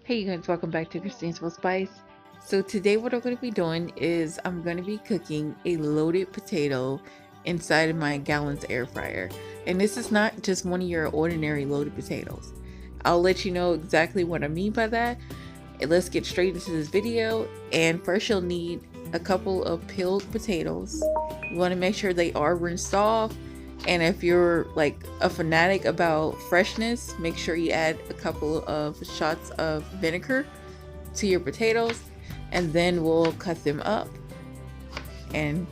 Hey you guys, welcome back to Christine's Will Spice. So today what I'm going to be doing is I'm going to be cooking a loaded potato inside of my Galanz air fryer. And this is not just one of your ordinary loaded potatoes. I'll let you know exactly what I mean by that. And let's get straight into this video. And first you'll need a couple of peeled potatoes. You want to make sure they are rinsed off. And if you're like a fanatic about freshness, make sure you add a couple of shots of vinegar to your potatoes, and then we'll cut them up and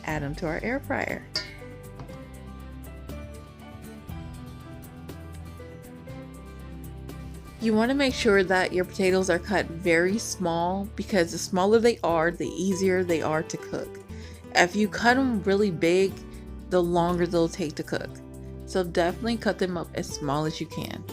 add them to our air fryer. You want to make sure that your potatoes are cut very small, because the smaller they are, the easier they are to cook. If you cut them really big, the longer they'll take to cook. So definitely cut them up as small as you can.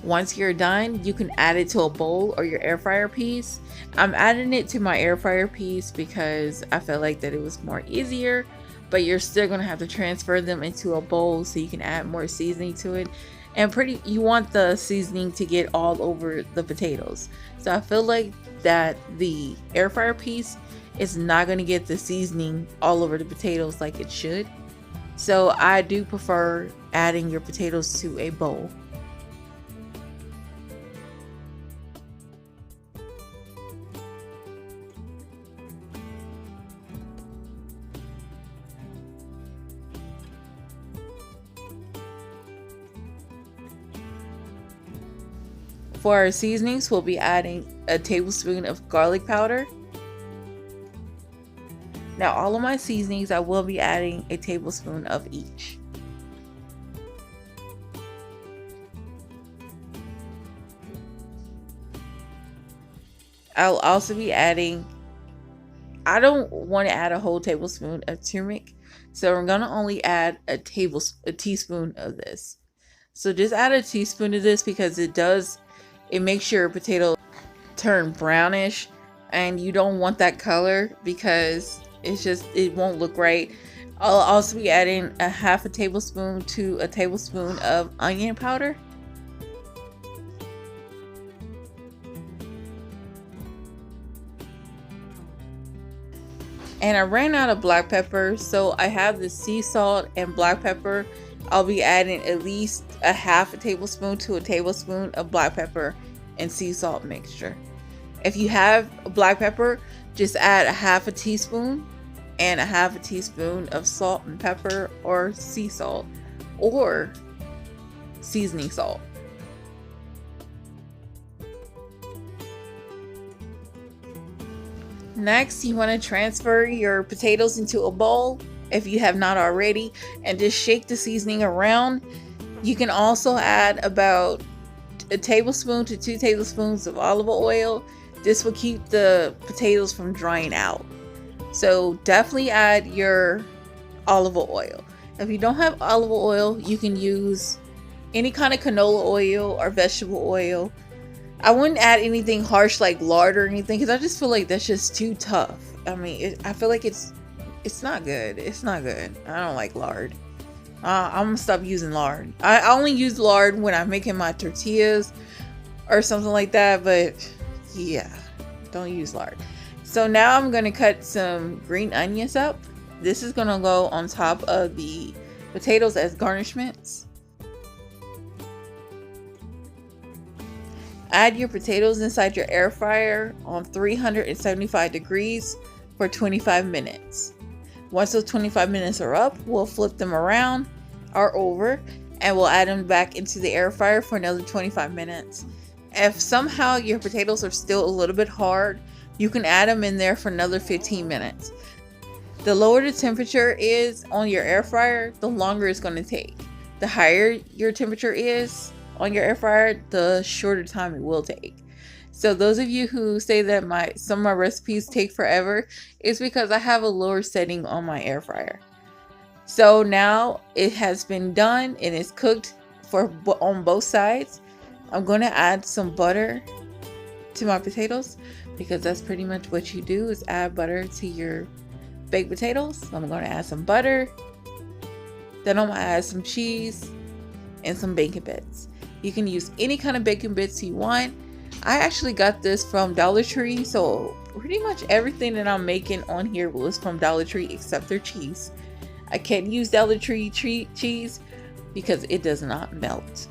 Once you're done, you can add it to a bowl or your air fryer piece. I'm adding it to my air fryer piece because I felt like that it was more easier, but you're still going to have to transfer them into a bowl so you can add more seasoning to it. And you want the seasoning to get all over the potatoes. So I feel like that the air fryer piece is not going to get the seasoning all over the potatoes like it should. So I do prefer adding your potatoes to a bowl. For our seasonings, we'll be adding a tablespoon of garlic powder. Now all of my seasonings, I will be adding a tablespoon of each. I'll also be adding, I don't want to add a whole tablespoon of turmeric, so I'm going to only add a teaspoon of this. So just add a teaspoon of this because it makes your potato turn brownish, and you don't want that color because it won't look right. I'll also be adding a half a tablespoon to a tablespoon of onion powder. And I ran out of black pepper, so I have the sea salt and black pepper. I'll be adding at least a half a tablespoon to a tablespoon of black pepper and sea salt mixture. If you have black pepper, just add a half a teaspoon and a half a teaspoon of salt and pepper, or sea salt, or seasoning salt. Next, you want to transfer your potatoes into a bowl if you have not already, and just shake the seasoning around. You can also add about a tablespoon to 2 tablespoons of olive oil. This will keep the potatoes from drying out. So definitely add your olive oil. If you don't have olive oil, you can use any kind of canola oil or vegetable oil. I wouldn't add anything harsh like lard or anything, because I just feel like that's just too tough. I mean, I feel like it's not good. It's not good. I don't like lard. I'm gonna stop using lard. I only use lard when I'm making my tortillas or something like that, but yeah, don't use lard. So now I'm gonna cut some green onions up. This is gonna go on top of the potatoes as garnishments. Add your potatoes inside your air fryer on 375 degrees for 25 minutes. Once those 25 minutes are up, we'll flip them around or over, and we'll add them back into the air fryer for another 25 minutes. If somehow your potatoes are still a little bit hard, you can add them in there for another 15 minutes. The lower the temperature is on your air fryer, the longer it's going to take. The higher your temperature is on your air fryer, the shorter time it will take. So those of you who say that some of my recipes take forever, it's because I have a lower setting on my air fryer. So now it has been done and it's cooked on both sides. I'm going to add some butter to my potatoes. because that's pretty much what you do, is add butter to your baked potatoes. So I'm going to add some butter. Then I'm going to add some cheese and some bacon bits. You can use any kind of bacon bits you want. I actually got this from Dollar Tree, so pretty much everything that I'm making on here was from Dollar Tree except their cheese. I can't use Dollar Tree cheese because it does not melt.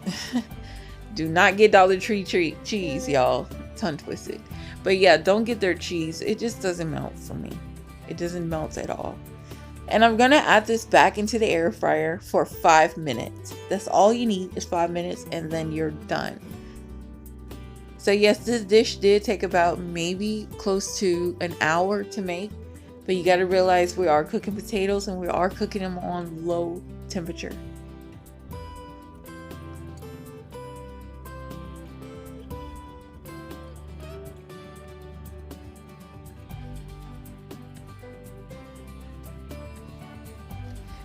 Do not get Dollar Tree cheese, y'all. Tongue twisted. But yeah, don't get their cheese. It just doesn't melt for me. It doesn't melt at all. And I'm gonna add this back into the air fryer for 5 minutes. That's all you need is 5 minutes, and then you're done. So yes, this dish did take about maybe close to an hour to make, but you gotta realize we are cooking potatoes and we are cooking them on low temperature.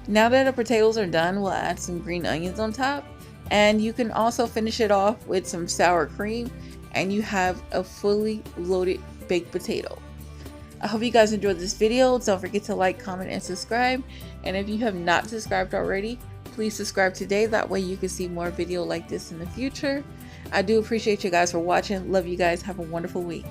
Now that the potatoes are done, we'll add some green onions on top, and you can also finish it off with some sour cream, and you have a fully loaded baked potato. I hope you guys enjoyed this video. Don't forget to like, comment, and subscribe. And if you have not subscribed already, please subscribe today. That way you can see more video like this in the future. I do appreciate you guys for watching. Love you guys. Have a wonderful week.